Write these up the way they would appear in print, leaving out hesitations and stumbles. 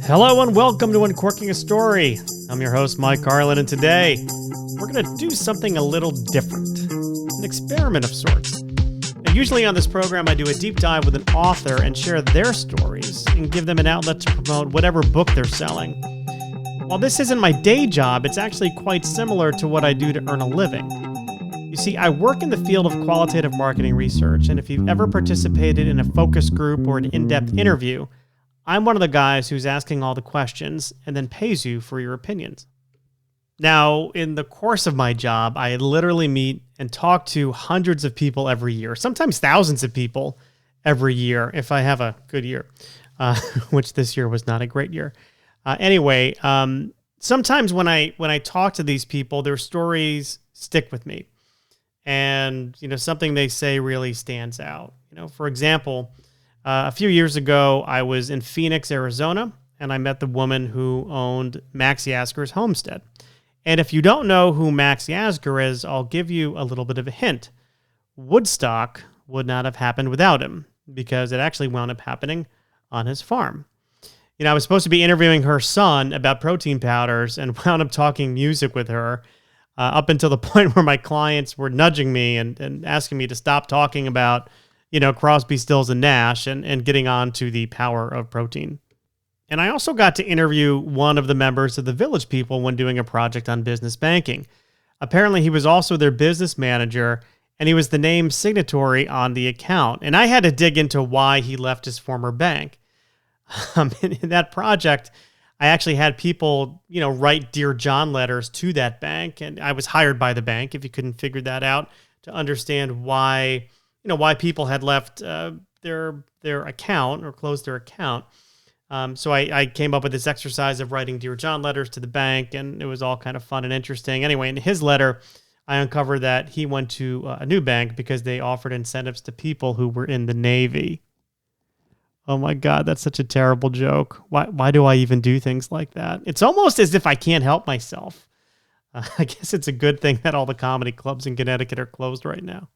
Hello and welcome to Uncorking a Story. I'm your host, Mike Garland, and today we're going to do something a little different, an experiment of sorts. Now, usually on this program, I do a deep dive with an author and share their stories and give them an outlet to promote whatever book they're selling. While this isn't my day job, it's actually quite similar to what I do to earn a living. You see, I work in the field of qualitative marketing research, and if you've ever participated in a focus group or an in-depth interview, I'm one of the guys who's asking all the questions and then pays you for your opinions. Now, in the course of my job, I literally meet and talk to hundreds of people every year, sometimes thousands of people every year if I have a good year, which this year was not a great year. Sometimes when I talk to these people, their stories stick with me. And, something they say really stands out. For example, a few years ago, I was in Phoenix, Arizona, and I met the woman who owned Max Yasgur's homestead. And if you don't know who Max Yasgur is, I'll give you a little bit of a hint. Woodstock would not have happened without him, because it actually wound up happening on his farm. I was supposed to be interviewing her son about protein powders and wound up talking music with her up until the point where my clients were nudging me and asking me to stop talking about Crosby, Stills, and Nash and getting on to the power of protein. And I also got to interview one of the members of the Village People when doing a project on business banking. Apparently, he was also their business manager, and he was the named signatory on the account. And I had to dig into why he left his former bank. In that project, I actually had people, write Dear John letters to that bank, and I was hired by the bank, if you couldn't figure that out, to understand why people had left their account or closed their account. So I came up with this exercise of writing Dear John letters to the bank, and it was all kind of fun and interesting. Anyway, in his letter, I uncovered that he went to a new bank because they offered incentives to people who were in the Navy. Oh my God, that's such a terrible joke. Why do I even do things like that? It's almost as if I can't help myself. I guess it's a good thing that all the comedy clubs in Connecticut are closed right now.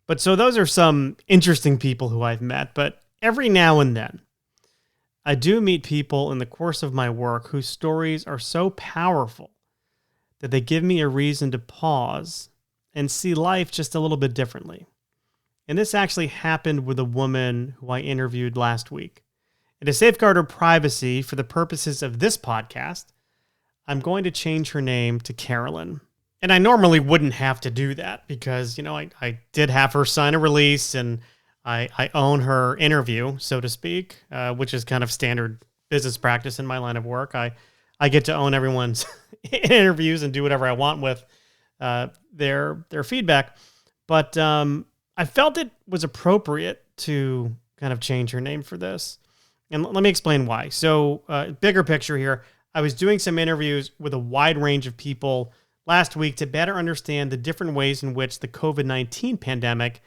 But so those are some interesting people who I've met, but every now and then I do meet people in the course of my work whose stories are so powerful that they give me a reason to pause and see life just a little bit differently. And this actually happened with a woman who I interviewed last week. And to safeguard her privacy for the purposes of this podcast, I'm going to change her name to Carolyn. And I normally wouldn't have to do that because, I did have her sign a release and I own her interview, so to speak, which is kind of standard business practice in my line of work. I get to own everyone's interviews and do whatever I want with their feedback. But I felt it was appropriate to kind of change her name for this. And let me explain why. So bigger picture here, I was doing some interviews with a wide range of people last week to better understand the different ways in which the COVID-19 pandemic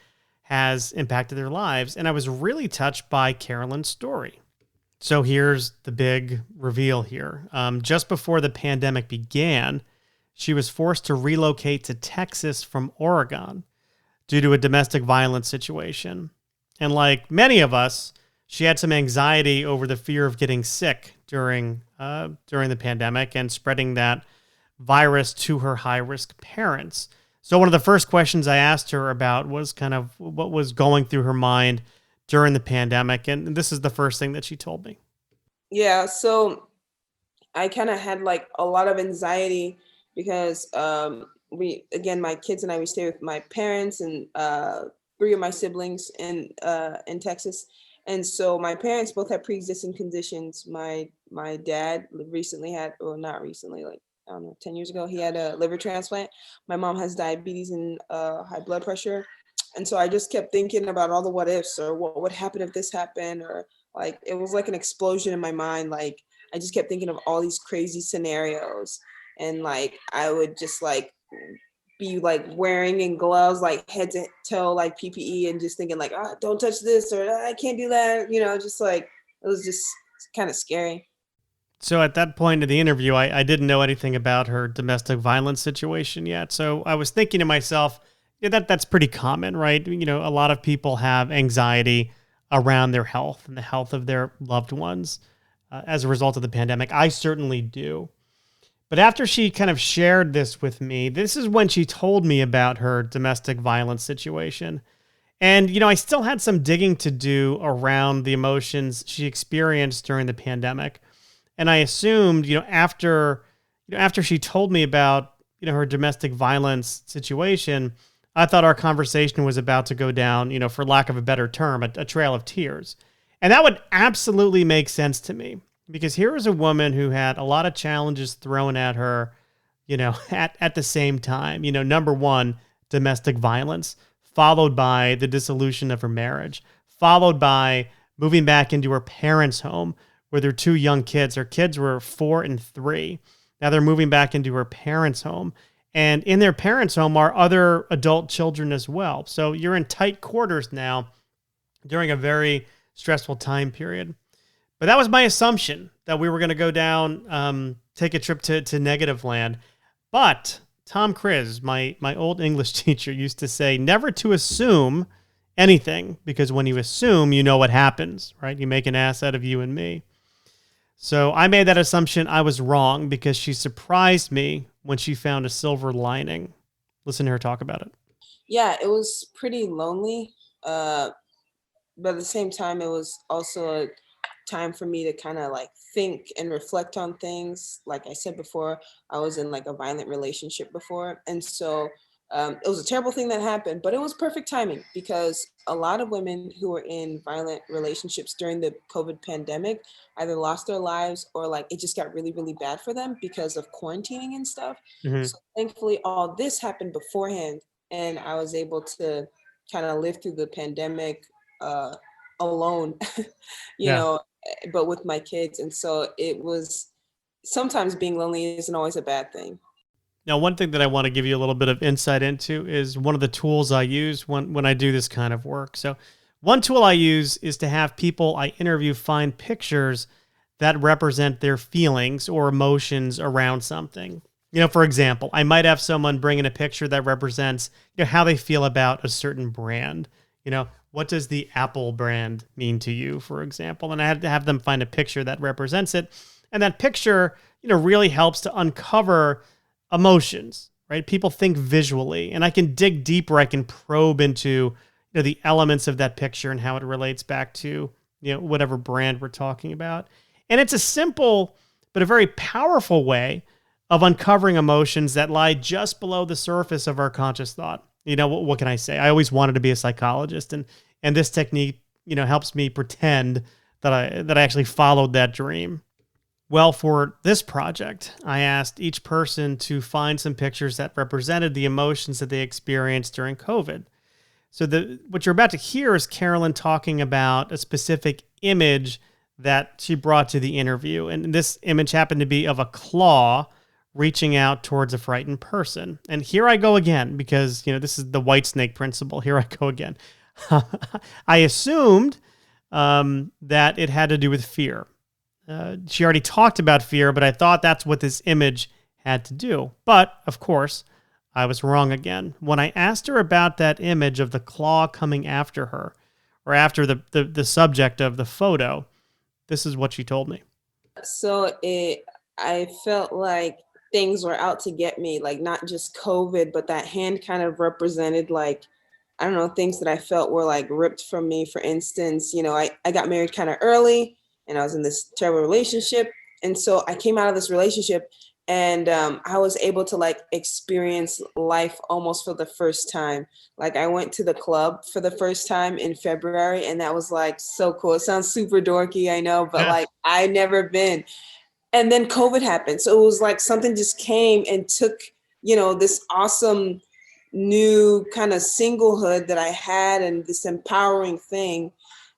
has impacted their lives. And I was really touched by Carolyn's story. So here's the big reveal here. Just before the pandemic began, she was forced to relocate to Texas from Oregon due to a domestic violence situation. And like many of us, she had some anxiety over the fear of getting sick during the pandemic and spreading that virus to her high-risk parents. So one of the first questions I asked her about was kind of what was going through her mind during the pandemic. And this is the first thing that she told me. Yeah, so I kind of had like a lot of anxiety because my kids and I, we stay with my parents and three of my siblings in Texas. And so my parents both have pre-existing conditions. My dad recently had, or not recently, like, I don't know, 10 years ago, he had a liver transplant. My mom has diabetes and high blood pressure. And so I just kept thinking about all the what ifs, or what would happen if this happened, or like, it was like an explosion in my mind. Like, I just kept thinking of all these crazy scenarios. And like, I would just like be like wearing in gloves, like head to toe, like PPE, and just thinking like, don't touch this, or I can't do that. Just like, it was just kind of scary. So at that point in the interview, I didn't know anything about her domestic violence situation yet. So I was thinking to myself, that's pretty common, right? A lot of people have anxiety around their health and the health of their loved ones. as a result of the pandemic. I certainly do. But after she kind of shared this with me, this is when she told me about her domestic violence situation. And, I still had some digging to do around the emotions she experienced during the pandemic. And I assumed, after she told me about, her domestic violence situation, I thought our conversation was about to go down, for lack of a better term, a trail of tears. And that would absolutely make sense to me because here is a woman who had a lot of challenges thrown at her, at the same time. Number one, domestic violence, followed by the dissolution of her marriage, followed by moving back into her parents' home with her two young kids. Her kids were 4 and 3. Now they're moving back into her parents' home. And in their parents' home are other adult children as well. So you're in tight quarters now during a very stressful time period. But that was my assumption that we were going to go down, take a trip to negative land. But Tom Cris, my old English teacher, used to say, never to assume anything, because when you assume, you know what happens, right? You make an ass out of you and me. So I made that assumption. I was wrong because she surprised me when she found a silver lining. Listen to her talk about it. Yeah, it was pretty lonely. But at the same time, it was also a time for me to kind of like think and reflect on things. Like I said before, I was in like a violent relationship before. And so it was a terrible thing that happened, but it was perfect timing because a lot of women who were in violent relationships during the COVID pandemic either lost their lives or like it just got really, really bad for them because of quarantining and stuff. Mm-hmm. So thankfully, all this happened beforehand, and I was able to kind of live through the pandemic alone, Yeah. but with my kids. And so it was sometimes being lonely isn't always a bad thing. Now, one thing that I want to give you a little bit of insight into is one of the tools I use when I do this kind of work. So one tool I use is to have people I interview find pictures that represent their feelings or emotions around something. For example, I might have someone bring in a picture that represents, how they feel about a certain brand. What does the Apple brand mean to you, for example? And I had to have them find a picture that represents it. And that picture, really helps to uncover emotions, right? People think visually, and I can dig deeper. I can probe into, the elements of that picture and how it relates back to, whatever brand we're talking about. And it's a simple, but a very powerful way of uncovering emotions that lie just below the surface of our conscious thought. What can I say? I always wanted to be a psychologist, and this technique, helps me pretend that I actually followed that dream. Well, for this project, I asked each person to find some pictures that represented the emotions that they experienced during COVID. So what you're about to hear is Carolyn talking about a specific image that she brought to the interview. And this image happened to be of a claw reaching out towards a frightened person. And here I go again, because, this is the white snake principle. Here I go again. I assumed that it had to do with fear. She already talked about fear, but I thought that's what this image had to do. But, of course, I was wrong again. When I asked her about that image of the claw coming after her, or after the subject of the photo, this is what she told me. So I felt like things were out to get me, like not just COVID, but that hand kind of represented like, I don't know, things that I felt were like ripped from me. For instance, I got married kind of early and I was in this terrible relationship. And so I came out of this relationship and I was able to like experience life almost for the first time. Like I went to the club for the first time in February, and that was like so cool. It sounds super dorky, I know, but like I never been. And then COVID happened. So it was like something just came and took, this awesome new kind of singlehood that I had and this empowering thing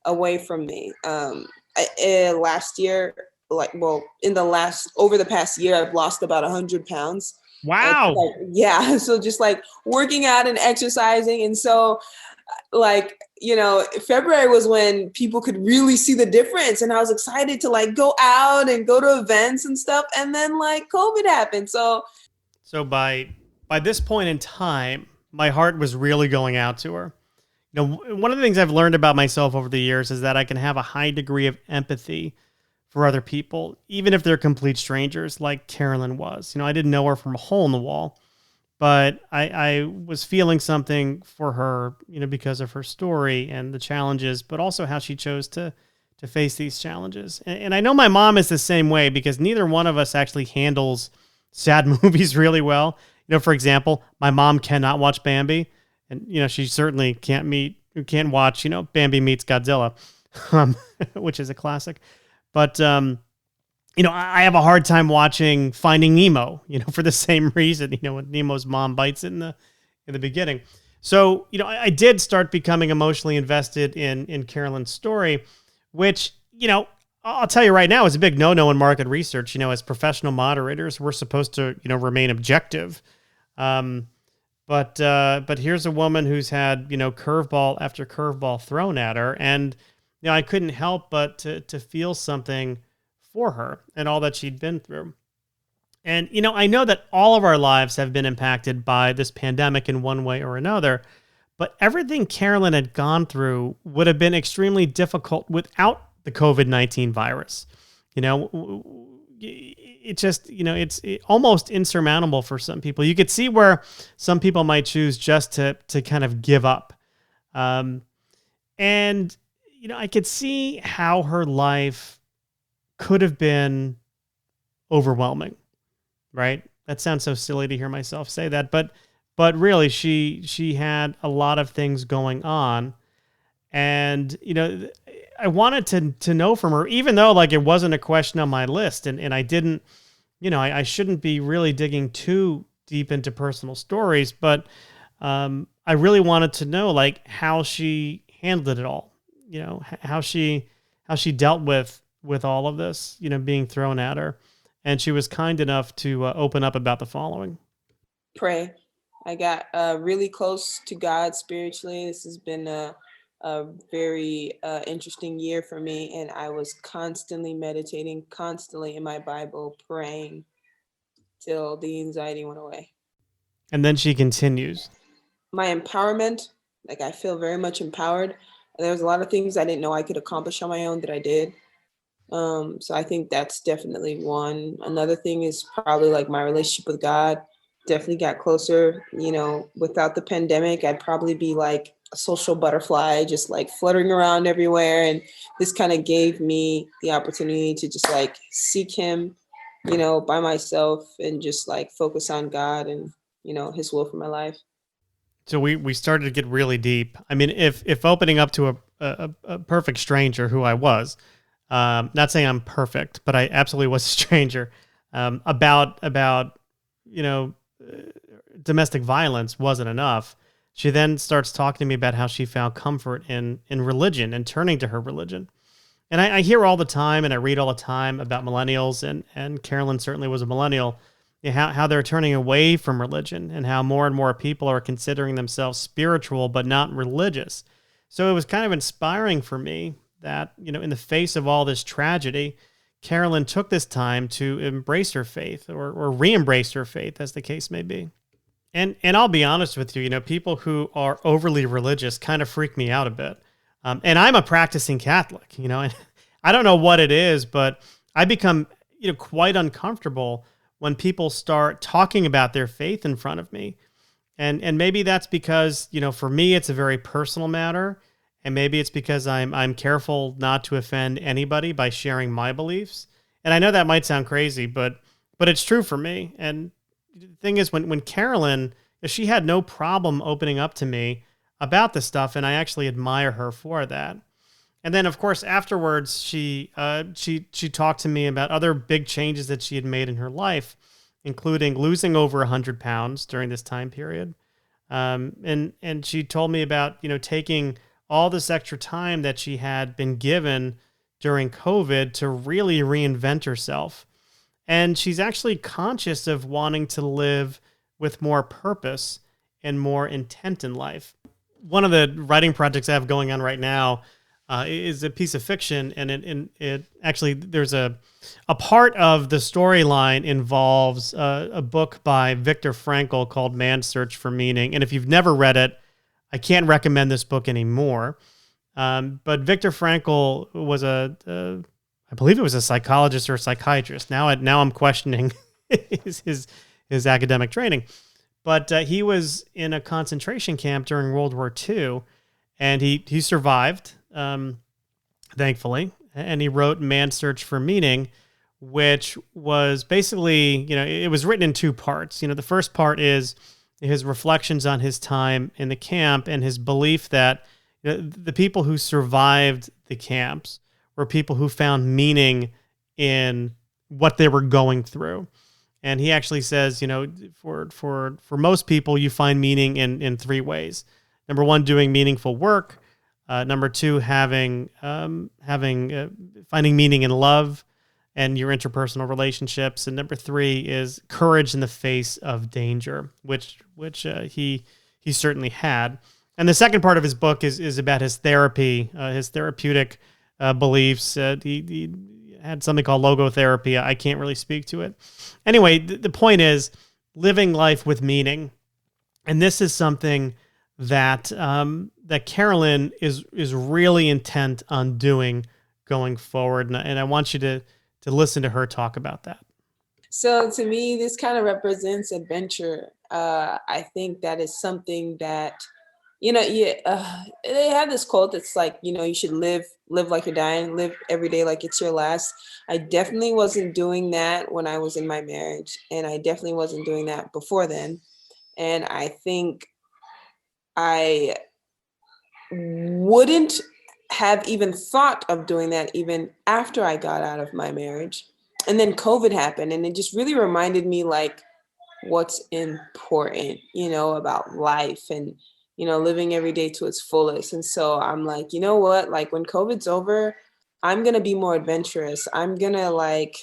away from me. Last year, over the past year, I've lost about 100 pounds. Wow. And yeah. So just like working out and exercising. And so like, February was when people could really see the difference. And I was excited to like go out and go to events and stuff. And then like COVID happened. So by this point in time, my heart was really going out to her. One of the things I've learned about myself over the years is that I can have a high degree of empathy for other people, even if they're complete strangers, like Carolyn was. I didn't know her from a hole in the wall, but I was feeling something for her, because of her story and the challenges, but also how she chose to face these challenges. And I know my mom is the same way, because neither one of us actually handles sad movies really well. For example, my mom cannot watch Bambi, and she certainly can't watch Bambi meets Godzilla, which is a classic. But I have a hard time watching Finding Nemo, for the same reason, when Nemo's mom bites it in the beginning. So, I did start becoming emotionally invested in Carolyn's story, which, I'll tell you right now, is a big no-no in market research. As professional moderators, we're supposed to, remain objective. But here's a woman who's had, curveball after curveball thrown at her. And, I couldn't help but to feel something for her and all that she'd been through. And, I know that all of our lives have been impacted by this pandemic in one way or another, but everything Carolyn had gone through would have been extremely difficult without the COVID-19 virus. It just, it's almost insurmountable for some people. You could see where some people might choose just to kind of give up. And, I could see how her life could have been overwhelming, right? That sounds so silly to hear myself say that, but really she had a lot of things going on. And, I wanted to know from her, even though like it wasn't a question on my list, and I didn't, I shouldn't be really digging too deep into personal stories, but I really wanted to know like how she handled it all, how she dealt with all of this, being thrown at her. And she was kind enough to open up about the following. Pray. I got really close to God spiritually. This has been a very interesting year for me, and I was constantly meditating, constantly in my Bible, praying till the anxiety went away. And then she continues. My empowerment, like I feel very much empowered. And there's a lot of things I didn't know I could accomplish on my own that I did. So I think that's definitely one. Another thing is probably like my relationship with God. Definitely got closer. Without the pandemic, I'd probably be like a social butterfly, just like fluttering around everywhere. And this kind of gave me the opportunity to just like seek him, by myself, and just like focus on God and, his will for my life. So we started to get really deep. I mean, if opening up to a perfect stranger who I was, not saying I'm perfect, but I absolutely was a stranger, about domestic violence wasn't enough. She then starts talking to me about how she found comfort in religion and turning to her religion. And I hear all the time, and I read all the time about millennials, and Carolyn certainly was a millennial, how they're turning away from religion, and how more and more people are considering themselves spiritual but not religious. So it was kind of inspiring for me that, in the face of all this tragedy, Carolyn took this time to embrace her faith, or re-embrace her faith, as the case may be. And I'll be honest with you, people who are overly religious kind of freak me out a bit. And I'm a practicing Catholic, and I don't know what it is, but I become, quite uncomfortable when people start talking about their faith in front of me. And maybe that's because, for me, it's a very personal matter. And maybe it's because I'm careful not to offend anybody by sharing my beliefs. And I know that might sound crazy, but it's true for me. And the thing is, when Carolyn, she had no problem opening up to me about this stuff, and I actually admire her for that. And then, of course, afterwards, she talked to me about other big changes that she had made in her life, including losing over 100 pounds during this time period. And she told me about, taking all this extra time that she had been given during COVID to really reinvent herself. And she's actually conscious of wanting to live with more purpose and more intent in life. One of the writing projects I have going on right now is a piece of fiction, and it actually, there's a part of the storyline involves a book by Viktor Frankl called Man's Search for Meaning. And if you've never read it, I can't recommend this book anymore. But Viktor Frankl was I I believe it was a psychologist or a psychiatrist. Now I'm questioning his academic training. But he was in a concentration camp during World War II, and he survived, thankfully. And he wrote Man's Search for Meaning, which was basically, it was written in two parts. The first part is his reflections on his time in the camp and his belief that the people who survived the camps were people who found meaning in what they were going through. And he actually says, for most people, you find meaning in three ways. Number one, doing meaningful work. Number two, finding meaning in love and your interpersonal relationships. And number three is courage in the face of danger, which he certainly had. And the second part of his book is about his therapy, his therapeutic beliefs. He had something called logotherapy. I can't really speak to it. Anyway, the point is living life with meaning. And this is something that that Carolyn is really intent on doing going forward. And I want you to listen to her talk about that. So to me, this kind of represents adventure. I think that is something that, they have this quote that's like, you should live like you're dying, live every day like it's your last. I definitely wasn't doing that when I was in my marriage, and I definitely wasn't doing that before then. And I think I wouldn't have even thought of doing that even after I got out of my marriage. And then COVID happened, and it just really reminded me like what's important, about life and, living every day to its fullest. And so I'm like, you know what, like when COVID's over, I'm going to be more adventurous. I'm going to like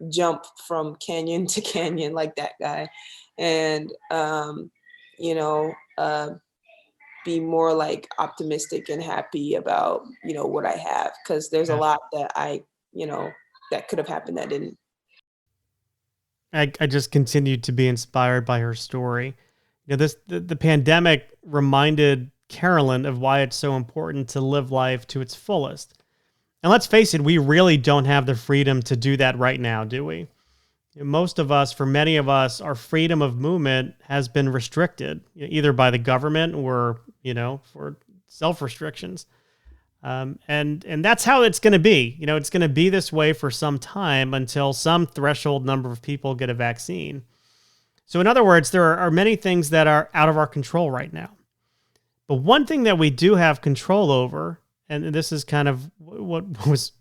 jump from canyon to canyon like that guy. And, be more like optimistic and happy about, what I have. Cause there's a lot that that could have happened that didn't. I just continued to be inspired by her story. The pandemic reminded Carolyn of why it's so important to live life to its fullest. And let's face it, we really don't have the freedom to do that right now, do we? Most of us, for many of us, our freedom of movement has been restricted, either by the government or, for self-restrictions. And that's how it's going to be. It's going to be this way for some time until some threshold number of people get a vaccine. So in other words, there are many things that are out of our control right now. But one thing that we do have control over, and this is kind of what was,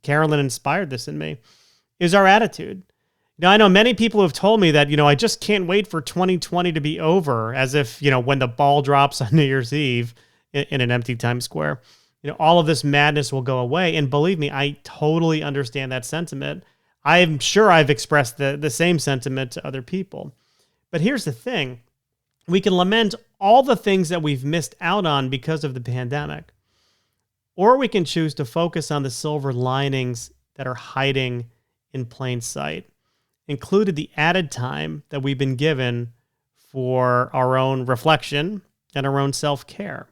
Carolyn inspired this in me, is our attitude. Now, I know many people have told me that, I just can't wait for 2020 to be over, as if, when the ball drops on New Year's Eve in an empty Times Square, all of this madness will go away. And believe me, I totally understand that sentiment. I'm sure I've expressed the same sentiment to other people. But here's the thing. We can lament all the things that we've missed out on because of the pandemic, or we can choose to focus on the silver linings that are hiding in plain sight, included the added time that we've been given for our own reflection and our own self-care.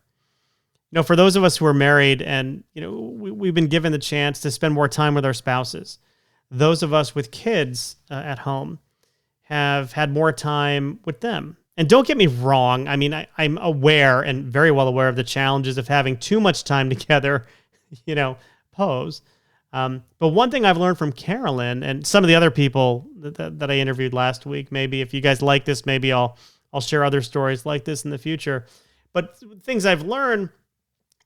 For those of us who are married and, we've been given the chance to spend more time with our spouses. Those of us with kids at home have had more time with them. And don't get me wrong. I mean, I'm aware and very well aware of the challenges of having too much time together, pose. But one thing I've learned from Carolyn and some of the other people that I interviewed last week, maybe if you guys like this, maybe I'll share other stories like this in the future. But things I've learned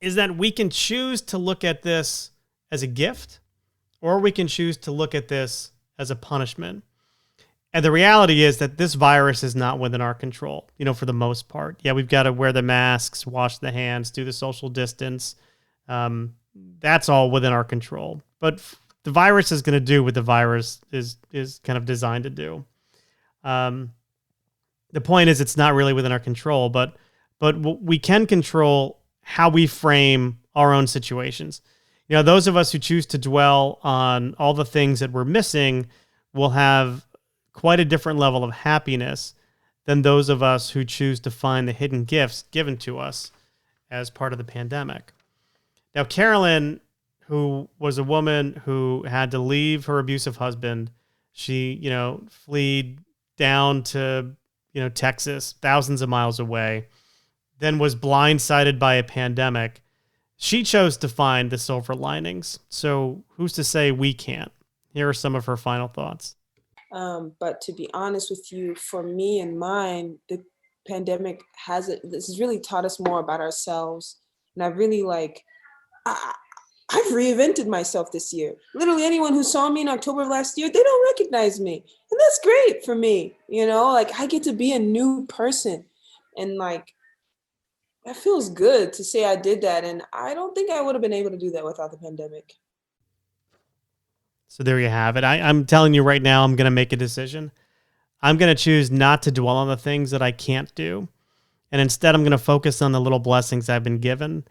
is that we can choose to look at this as a gift, or we can choose to look at this as a punishment. And the reality is that this virus is not within our control, for the most part. Yeah, we've got to wear the masks, wash the hands, do the social distance. That's all within our control. But the virus is going to do what the virus is kind of designed to do. The point is it's not really within our control, but we can control how we frame our own situations. Those of us who choose to dwell on all the things that we're missing will have quite a different level of happiness than those of us who choose to find the hidden gifts given to us as part of the pandemic. Now, Carolyn, who was a woman who had to leave her abusive husband. She, fled down to, Texas, thousands of miles away, then was blindsided by a pandemic. She chose to find the silver linings. So who's to say we can't? Here are some of her final thoughts. But to be honest with you, for me and mine, the pandemic this has really taught us more about ourselves. And I've really I've reinvented myself this year. Literally anyone who saw me in October of last year, they don't recognize me. And that's great for me. I get to be a new person. And that feels good to say I did that. And I don't think I would have been able to do that without the pandemic. So there you have it. I'm telling you right now, I'm going to make a decision. I'm going to choose not to dwell on the things that I can't do. And instead, I'm going to focus on the little blessings I've been given,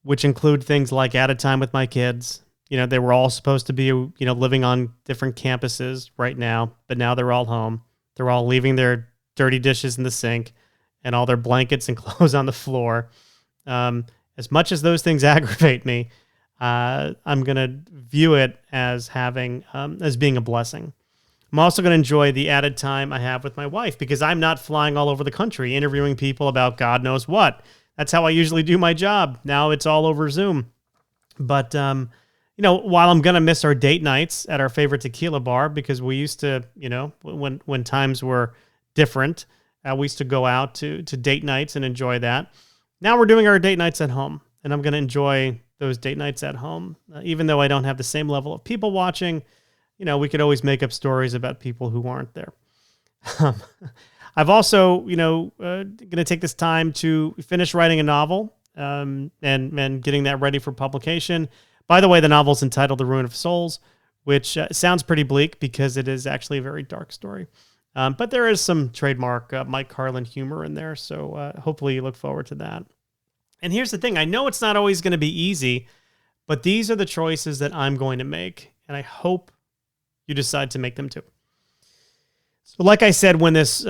which include things like added time with my kids. They were all supposed to be, living on different campuses right now, but now they're all home. They're all leaving their dirty dishes in the sink and all their blankets and clothes on the floor. As much as those things aggravate me, I'm going to view it as being a blessing. I'm also going to enjoy the added time I have with my wife because I'm not flying all over the country interviewing people about God knows what. That's how I usually do my job. Now it's all over Zoom. But, while I'm going to miss our date nights at our favorite tequila bar because we used to, when times were different, we used to go out to date nights and enjoy that. Now we're doing our date nights at home, and I'm going to enjoy those date nights at home. Even though I don't have the same level of people watching, we could always make up stories about people who aren't there. I've also, going to take this time to finish writing a novel and getting that ready for publication. By the way, the novel's entitled The Ruin of Souls, which sounds pretty bleak because it is actually a very dark story. But there is some trademark Mike Carlin humor in there, so hopefully you look forward to that. And here's the thing. I know it's not always going to be easy, but these are the choices that I'm going to make, and I hope you decide to make them too. So like I said, when this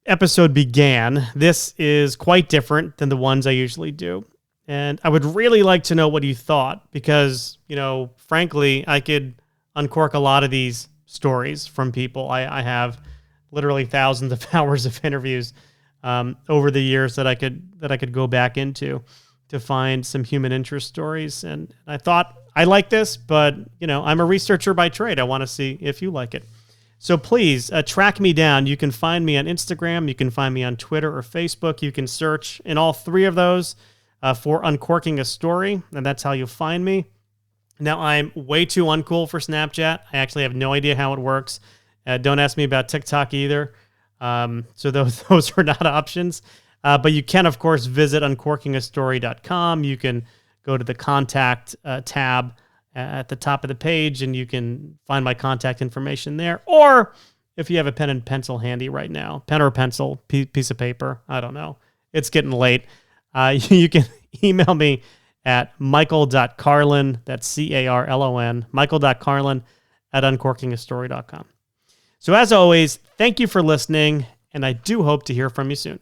episode began, this is quite different than the ones I usually do. And I would really like to know what you thought because, frankly, I could uncork a lot of these stories from people. I have literally thousands of hours of interviews over the years that I could go back into to find some human interest stories. And I thought I like this, but I'm a researcher by trade. I want to see if you like it. So please track me down. You can find me on Instagram. You can find me on Twitter or Facebook. You can search in all three of those for Uncorking a Story, and that's how you find me. Now, I'm way too uncool for Snapchat. I actually have no idea how it works. Don't ask me about TikTok either. So those are not options. But you can, of course, visit uncorkingastory.com. You can go to the contact tab at the top of the page, and you can find my contact information there. Or if you have a pen and pencil handy right now, pen or pencil, piece of paper, I don't know. It's getting late. You can email me at michael.carlin, that's C-A-R-L-O-N, michael.carlin@uncorkingastory.com. So as always, thank you for listening, and I do hope to hear from you soon.